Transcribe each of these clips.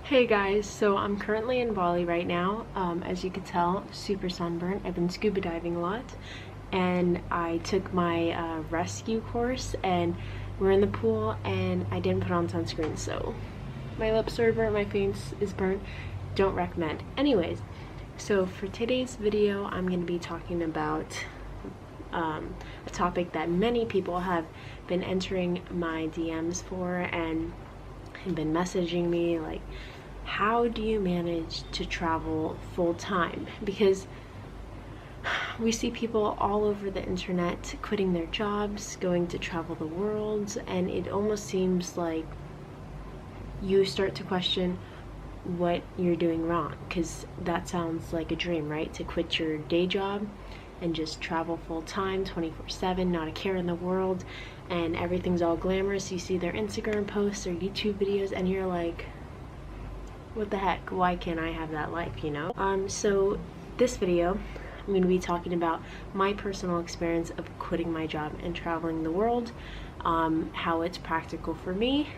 Hey guys, so I'm currently in Bali right now. As you can tell, super sunburnt. I've been scuba diving a lot, and I took my rescue course, and we're in the pool, and I didn't put on sunscreen, so my lips are burnt, my face is burnt. Don't recommend. Anyways, so for today's video, I'm going to be talking about a topic that many people have been entering my DMs for and have been messaging me, like, how do you manage to travel full-time? Because we see people all over the internet quitting their jobs, going to travel the world, and it almost seems like you start to question what you're doing wrong, because that sounds like a dream, right? To quit your day job and just travel full-time 24/7, not a care in the world, and everything's all glamorous. You see their Instagram posts or YouTube videos and you're like, what the heck, why can't I have that life, you know? So this video, I'm going to be talking about my personal experience of quitting my job and traveling the world, how it's practical for me.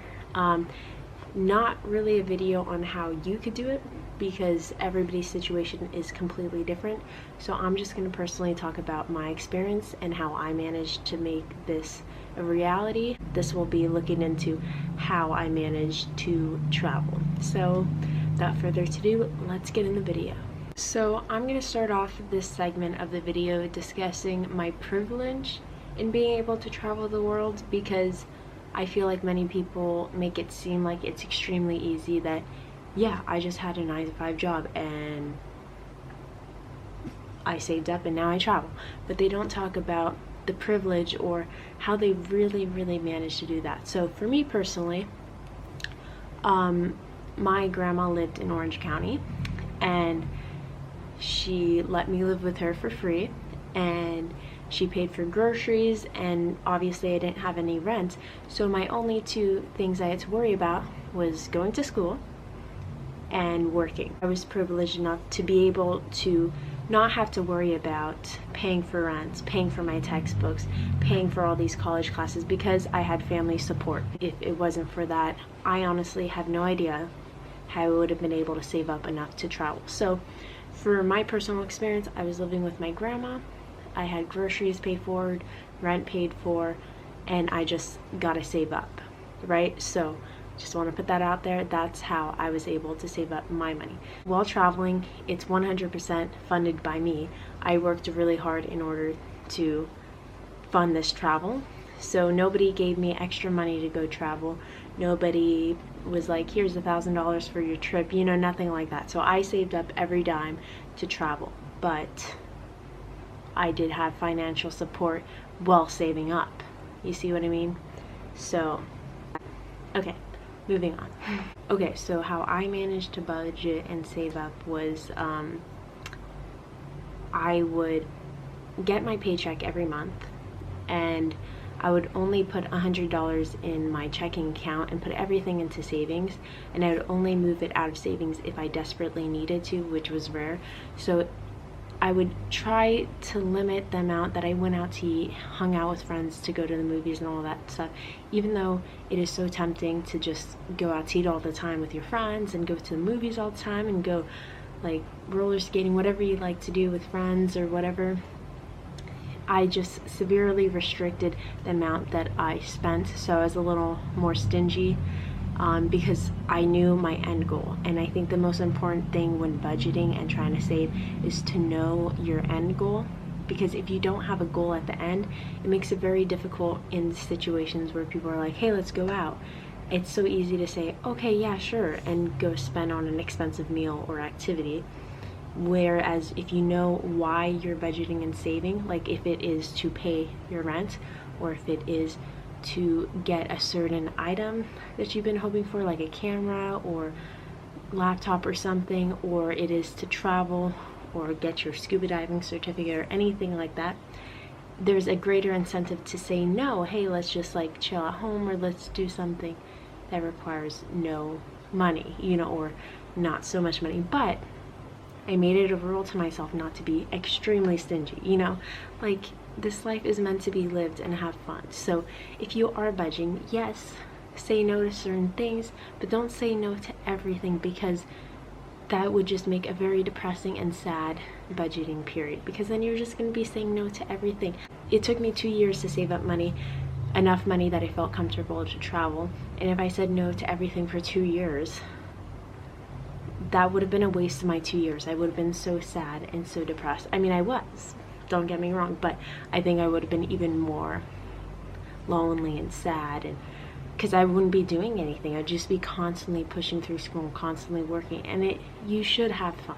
Not really a video on how you could do it, because everybody's situation is completely different. So I'm just going to personally talk about my experience and how I managed to make this a reality. This will be looking into how I managed to travel. So without further ado, let's get in the video. So I'm going to start off this segment of the video discussing my privilege in being able to travel the world, because I feel like many people make it seem like it's extremely easy, that yeah, I just had a 9-to-5 job and I saved up and now I travel. But they don't talk about the privilege or how they really managed to do that. So for me personally, my grandma lived in Orange County, and she let me live with her for free, and she paid for groceries, and obviously I didn't have any rent, so my only two things I had to worry about was going to school and working. I was privileged enough to be able to not have to worry about paying for rent, paying for my textbooks, paying for all these college classes, because I had family support. If it wasn't for that, I honestly have no idea how I would have been able to save up enough to travel. So for my personal experience, I was living with my grandma. I had groceries paid for, rent paid for, and I just gotta save up, right? So just want to put that out there. That's how I was able to save up my money. While traveling, it's 100% funded by me. I worked really hard in order to fund this travel. So nobody gave me extra money to go travel. Nobody was like, here's $1,000 for your trip, you know, nothing like that. So I saved up every dime to travel, but I did have financial support while saving up. You see what I mean? So, okay, moving on. Okay, so how I managed to budget and save up was I would get my paycheck every month, and I would only put $100 in my checking account and put everything into savings, and I would only move it out of savings if I desperately needed to, which was rare. So I would try to limit the amount that I went out to eat, hung out with friends, to go to the movies and all that stuff, even though it is so tempting to just go out to eat all the time with your friends and go to the movies all the time and go like roller skating, whatever you like to do with friends or whatever. I just severely restricted the amount that I spent, so I was a little more stingy. Because I knew my end goal, and I think the most important thing when budgeting and trying to save is to know your end goal, because if you don't have a goal at the end, it makes it very difficult in situations where people are like, hey, let's go out. It's so easy to say, okay, yeah, sure, and go spend on an expensive meal or activity. Whereas if you know why you're budgeting and saving, like if it is to pay your rent, or if it is to get a certain item that you've been hoping for, like a camera or laptop or something, or it is to travel or get your scuba diving certificate or anything like that, there's a greater incentive to say no, hey, let's just like chill at home, or let's do something that requires no money, you know, or not so much money. But I made it a rule to myself not to be extremely stingy, you know, like this life is meant to be lived and have fun. So if you are budgeting, yes, say no to certain things, but don't say no to everything, because that would just make a very depressing and sad budgeting period, because then you're just going to be saying no to everything. It took me 2 years to save up money, enough money that I felt comfortable to travel, and if I said no to everything for 2 years, that would have been a waste of my 2 years. I would have been so sad and so depressed. I mean, I was, don't get me wrong, but I think I would have been even more lonely and sad, and because I wouldn't be doing anything. I'd just be constantly pushing through school, constantly working, and you should have fun.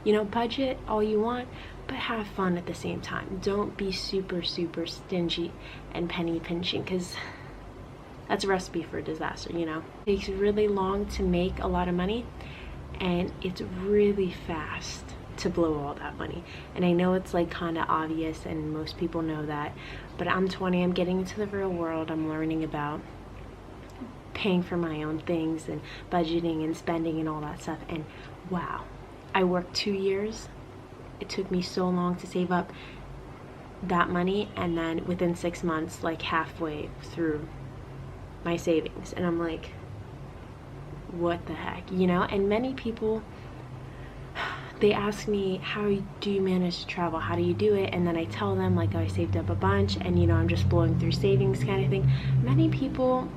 You know, budget all you want, but have fun at the same time. Don't be super, super stingy and penny pinching, because that's a recipe for disaster, you know. It takes really long to make a lot of money, and it's really fast to blow all that money. And I know it's like kind of obvious and most people know that, but I'm 20, I'm getting into the real world, I'm learning about paying for my own things and budgeting and spending and all that stuff, and wow, I worked 2 years. It took me so long to save up that money, and then within 6 months, like halfway through my savings, and I'm like, what the heck, you know? And many people, they ask me, how do you manage to travel, how do you do it? And then I tell them, like, oh, I saved up a bunch, and you know, I'm just blowing through savings kind of thing. Many people,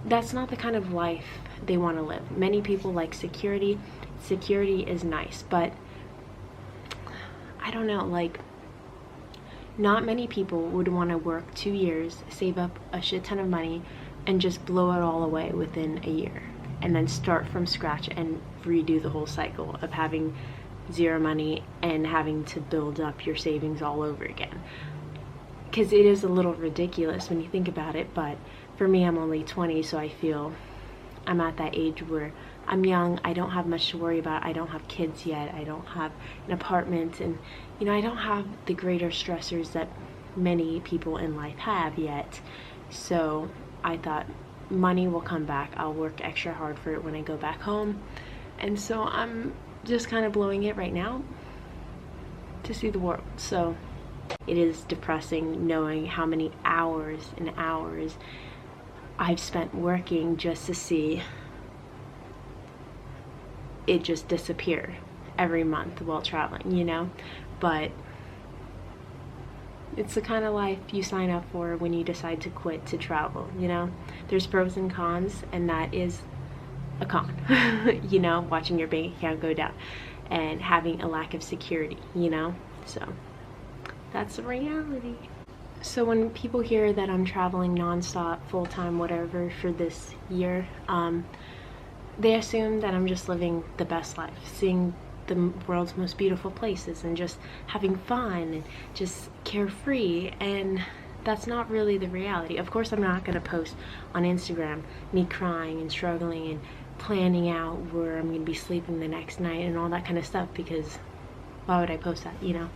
that's not the kind of life they want to live. Many people like security. Security is nice, but I don't know, like, not many people would want to work 2 years, save up a shit ton of money, and just blow it all away within a year, and then start from scratch and redo the whole cycle of having zero money and having to build up your savings all over again. Because it is a little ridiculous when you think about it, but for me, I'm only 20, so I feel I'm at that age where I'm young, I don't have much to worry about, I don't have kids yet, I don't have an apartment, and you know, I don't have the greater stressors that many people in life have yet. So I thought money will come back, I'll work extra hard for it when I go back home. And so I'm just kind of blowing it right now to see the world. So it is depressing knowing how many hours and hours I've spent working just to see it just disappear every month while traveling, you know? But it's the kind of life you sign up for when you decide to quit to travel, you know? There's pros and cons, and that is a con, you know, watching your bank account go down and having a lack of security, you know? So that's the reality. So when people hear that I'm traveling nonstop, full-time, whatever, for this year, they assume that I'm just living the best life, seeing the world's most beautiful places and just having fun and just carefree, and that's not really the reality. Of course, I'm not going to post on Instagram me crying and struggling and planning out where I'm going to be sleeping the next night and all that kind of stuff, because why would I post that, you know?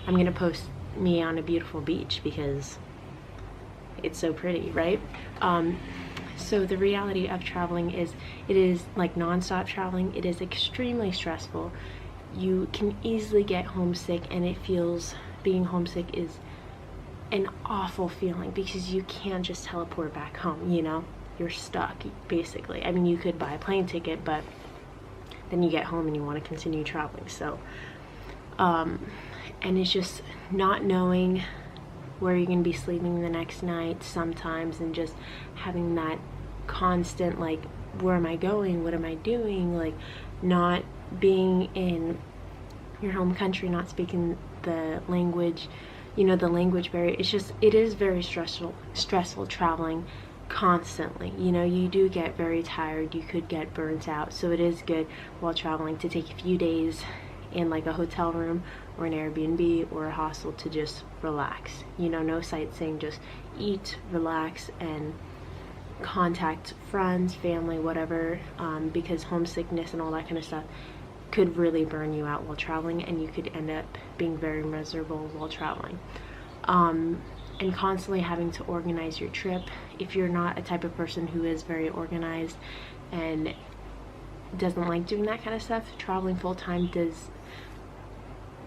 I'm going to post me on a beautiful beach because it's so pretty, right? So the reality of traveling is, it is like nonstop traveling. It is extremely stressful. You can easily get homesick, and it feels, being homesick is an awful feeling because you can't just teleport back home, you know? You're stuck, basically. I mean, you could buy a plane ticket, but then you get home and you want to continue traveling. So, and it's just not knowing where you're going to be sleeping the next night sometimes, and just having that constant, like, where am I going? What am I doing? Like, not being in your home country, not speaking the language, you know, the language barrier. It's just, it is very stressful traveling constantly. You know, you do get very tired, you could get burnt out. So it is good while traveling to take a few days in like a hotel room or an Airbnb or a hostel to just relax. You know, no sightseeing, just eat, relax, and contact friends, family, whatever, because homesickness and all that kind of stuff could really burn you out while traveling, and you could end up being very miserable while traveling. And constantly having to organize your trip. If you're not a type of person who is very organized and doesn't like doing that kind of stuff, traveling full-time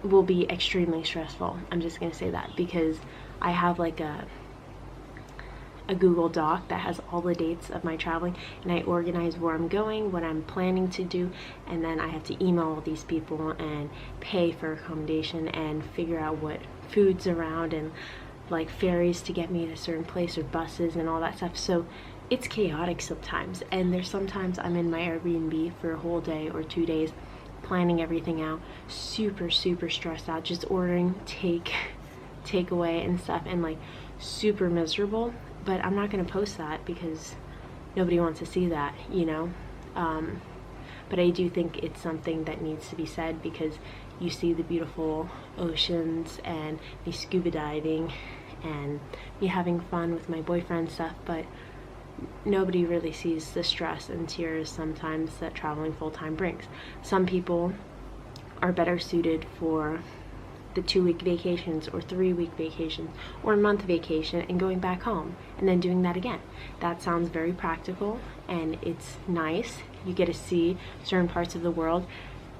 will be extremely stressful. I'm just gonna say that, because I have like a a Google Doc that has all the dates of my traveling, and I organize where I'm going, what I'm planning to do, and then I have to email all these people and pay for accommodation and figure out what food's around and like ferries to get me to a certain place or buses and all that stuff. So it's chaotic sometimes, and there's sometimes I'm in my Airbnb for a whole day or 2 days planning everything out, super stressed out, just ordering takeaway and stuff, and like super miserable. But I'm not going to post that because nobody wants to see that, you know. But I do think it's something that needs to be said, because you see the beautiful oceans and me scuba diving and me having fun with my boyfriend and stuff, but nobody really sees the stress and tears sometimes that traveling full-time brings. Some people are better suited for the 2-week vacations or 3-week vacations or a month vacation and going back home and then doing that again. That sounds very practical and it's nice. You get to see certain parts of the world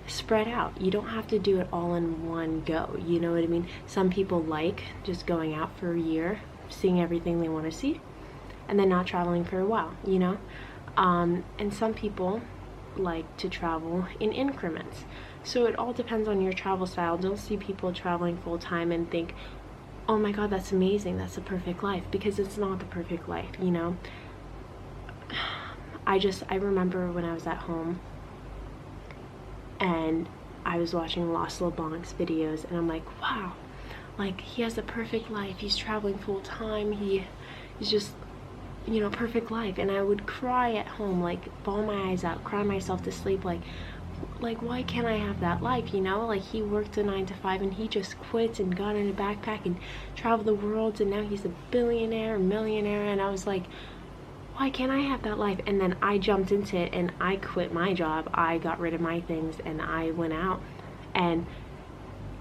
spread out. You don't have to do it all in one go, you know what I mean? Some people like just going out for a year, seeing everything they want to see, and then not traveling for a while, you know? And some people like to travel in increments. So it all depends on your travel style. Don't see people traveling full time and think, oh my god, that's amazing, that's the perfect life, because it's not the perfect life, you know? I remember when I was at home and I was watching Lost LeBlanc's videos, and I'm like, wow, like he has a perfect life, he's traveling full time, he's just, you know, perfect life. And I would cry at home, like bawl my eyes out, cry myself to sleep, like why can't I have that life, you know? Like he worked a 9 to 5 and he just quit and got in a backpack and traveled the world, and now he's a billionaire, millionaire. And I was like, why can't I have that life? And then I jumped into it and I quit my job, I got rid of my things, and I went out, and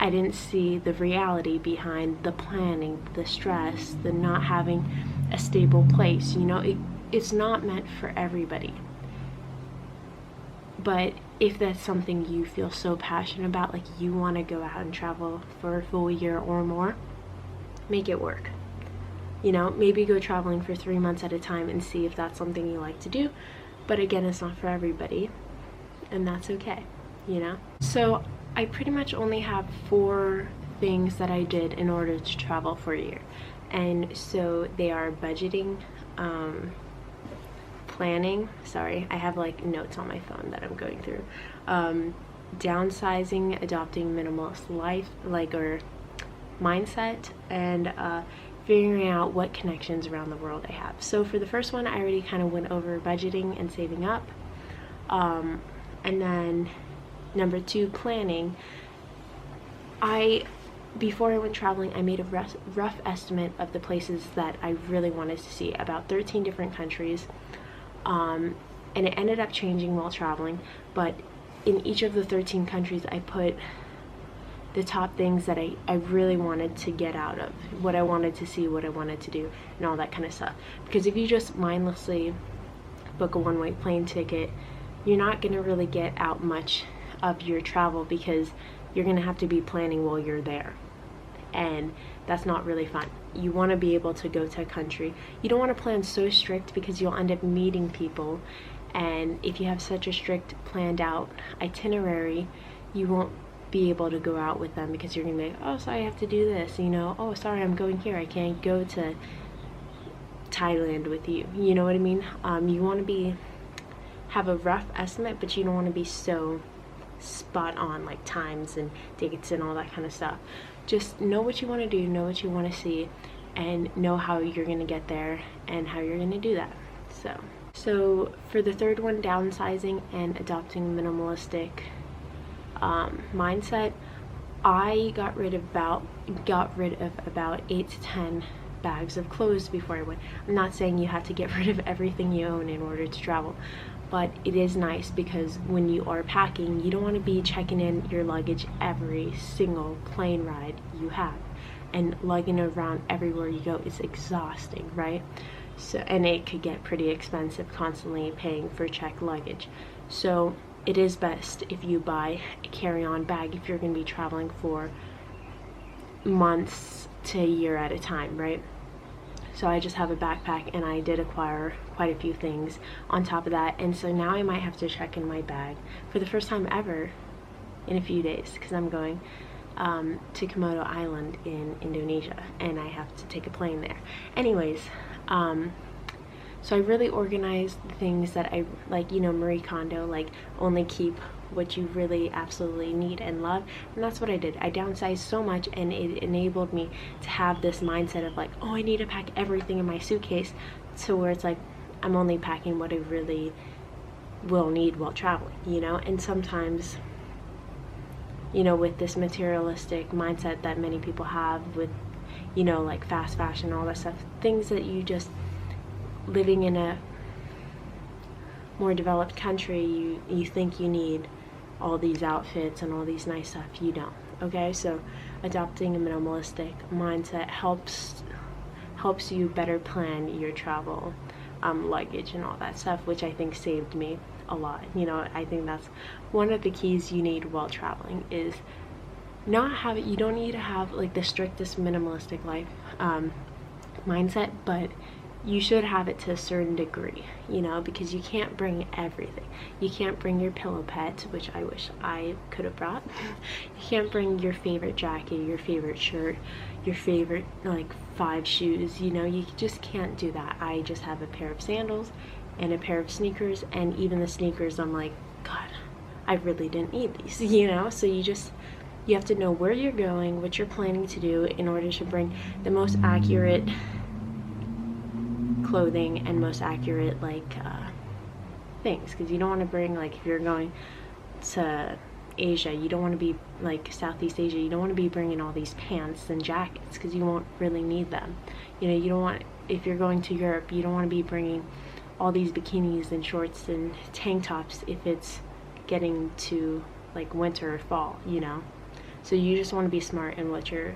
I didn't see the reality behind the planning, the stress, the not having a stable place, you know? It's not meant for everybody. But if that's something you feel so passionate about, like you want to go out and travel for a full year or more, make it work. You know, maybe go traveling for 3 months at a time and see if that's something you like to do. But again, it's not for everybody, and that's okay, you know? So I pretty much only have 4 things that I did in order to travel for a year. And so they are budgeting, planning, sorry, I have like notes on my phone that I'm going through, downsizing, adopting minimalist life, or mindset, and figuring out what connections around the world I have. So for the first one, I already kind of went over budgeting and saving up, and then number 2, planning. Before I went traveling, I made a rough estimate of the places that I really wanted to see, about 13 different countries, and it ended up changing while traveling, but in each of the 13 countries I put the top things that I really wanted to get out of, what I wanted to see, what I wanted to do, and all that kind of stuff. Because if you just mindlessly book a one-way plane ticket, you're not going to really get out much of your travel, because you're going to have to be planning while you're there, and that's not really fun. You want to be able to go to a country. You don't want to plan so strict, because you'll end up meeting people, and if you have such a strict planned out itinerary, you won't be able to go out with them, because you're gonna be like, oh, sorry, I have to do this, you know, oh, sorry, I'm going here, I can't go to Thailand with you, you know what I mean? You want to have a rough estimate, but you don't want to be so spot on, like times and dates and all that kind of stuff. Just know what you want to do, know what you want to see, and know how you're going to get there and how you're going to do that. So for the third one, downsizing and adopting minimalistic mindset, I got rid of about 8 to 10 bags of clothes before I went. I'm not saying you have to get rid of everything you own in order to travel, but it is nice, because when you are packing, you don't want to be checking in your luggage every single plane ride you have, and lugging around everywhere you go is exhausting, right? So, and it could get pretty expensive constantly paying for checked luggage. So it is best if you buy a carry-on bag if you're going to be traveling for months to a year at a time, right? So I just have a backpack, and I did acquire quite a few things on top of that. And so now I might have to check in my bag for the first time ever in a few days, because I'm going to Komodo Island in Indonesia, and I have to take a plane there. Anyways, so I really organized the things that I like, you know, Marie Kondo, like only keep what you really absolutely need and love. And that's what I did. I downsized so much, and it enabled me to have this mindset of like, oh, I need to pack everything in my suitcase, to where it's like I'm only packing what I really will need while traveling, you know. And sometimes, you know, with this materialistic mindset that many people have with, you know, like fast fashion, all that stuff, things that you just, living in a more developed country, you think you need all these outfits and all these nice stuff. You don't. Okay, so adopting a minimalistic mindset helps you better plan your travel, luggage and all that stuff, which I think saved me a lot. You know, I think that's one of the keys you need while traveling, is you don't need to have like the strictest minimalistic life mindset, but you should have it to a certain degree, you know, because you can't bring everything. You can't bring your pillow pet, which I wish I could have brought. You can't bring your favorite jacket, your favorite shirt, your favorite like 5 shoes, you know. You just can't do that. I just have a pair of sandals and a pair of sneakers, and even the sneakers, I'm like, God, I really didn't need these, you know. So you have to know where you're going, what you're planning to do, in order to bring the most accurate clothing and most accurate like things, because you don't want to bring, like, if you're going to Asia, you don't want to be like Southeast Asia, you don't want to be bringing all these pants and jackets, because you won't really need them. You know, you don't want, if you're going to Europe, you don't want to be bringing all these bikinis and shorts and tank tops if it's getting to like winter or fall, you know. So you just want to be smart in what you're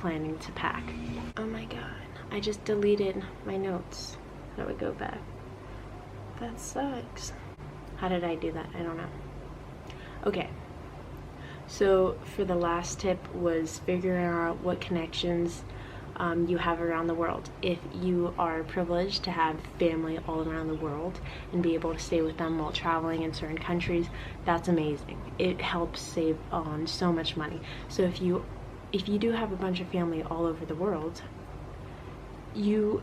planning to pack. Oh my god, I just deleted my notes. How do I go back? That sucks. How did I do that? I don't know. Okay, so for the last tip was figuring out what connections you have around the world. If you are privileged to have family all around the world and be able to stay with them while traveling in certain countries, that's amazing. It helps save on so much money. So if you do have a bunch of family all over the world, you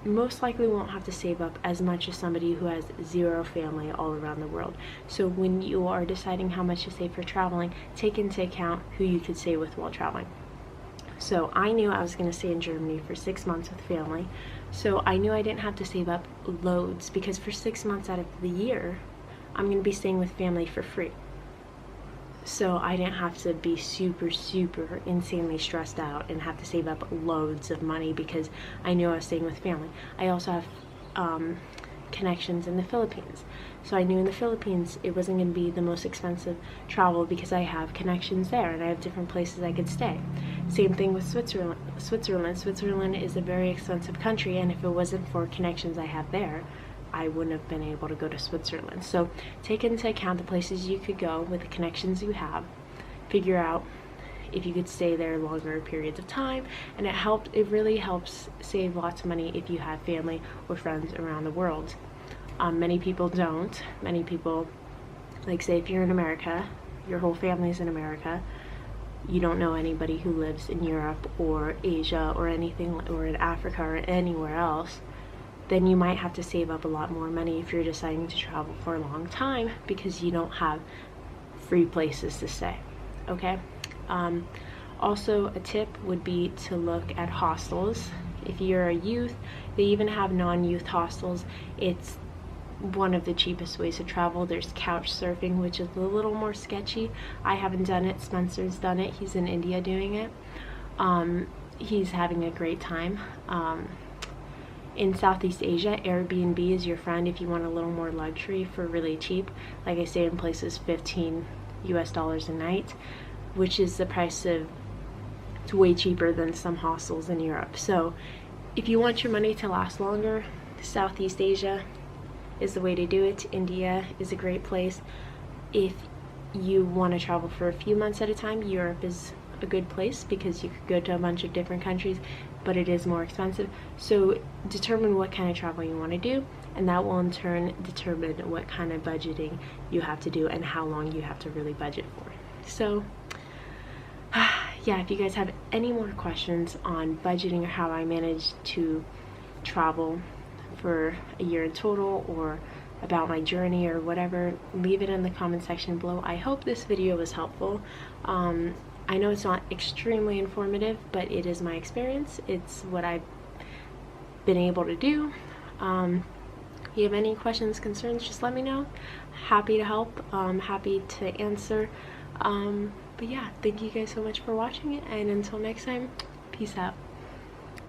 most likely won't have to save up as much as somebody who has 0 family all around the world. So when you are deciding how much to save for traveling, take into account who you could stay with while traveling. So I knew I was going to stay in Germany for 6 months with family, so I knew I didn't have to save up loads, because for 6 months out of the year I'm going to be staying with family for free. So I didn't have to be super insanely stressed out and have to save up loads of money, because I knew I was staying with family. I also have connections in the Philippines, so I knew in the Philippines it wasn't going to be the most expensive travel, because I have connections there and I have different places I could stay. Same thing with Switzerland. Switzerland is a very expensive country, and if it wasn't for connections I have there, I wouldn't have been able to go to Switzerland. So take into account the places you could go with the connections you have. Figure out if you could stay there longer periods of time, and it really helps save lots of money if you have family or friends around the world. Many people don't. Many people, like, say if you're in America, your whole family's in America, you don't know anybody who lives in Europe or Asia or anything, or in Africa or anywhere else, then you might have to save up a lot more money if you're deciding to travel for a long time, because you don't have free places to stay. Okay? Also, a tip would be to look at hostels. If you're a youth, they even have non-youth hostels. It's one of the cheapest ways to travel. There's couch surfing, which is a little more sketchy. I haven't done it. Spencer's done it. He's in India doing it. He's having a great time. In Southeast Asia, Airbnb is your friend if you want a little more luxury for really cheap. Like I say, in places $15 a night, which is the price of, it's way cheaper than some hostels in Europe. So if you want your money to last longer, Southeast Asia is the way to do it. India is a great place. If you want to travel for a few months at a time, Europe is a good place because you could go to a bunch of different countries, but it is more expensive. So determine what kind of travel you want to do, and that will in turn determine what kind of budgeting you have to do and how long you have to really budget for. So yeah, if you guys have any more questions on budgeting or how I managed to travel for a year in total, or about my journey or whatever, leave it in the comment section below. I hope this video was helpful. I know it's not extremely informative, but it is my experience. It's what I've been able to do. If you have any questions, concerns, just let me know. Happy to help, happy to answer. But yeah, thank you guys so much for watching it, and until next time, peace out.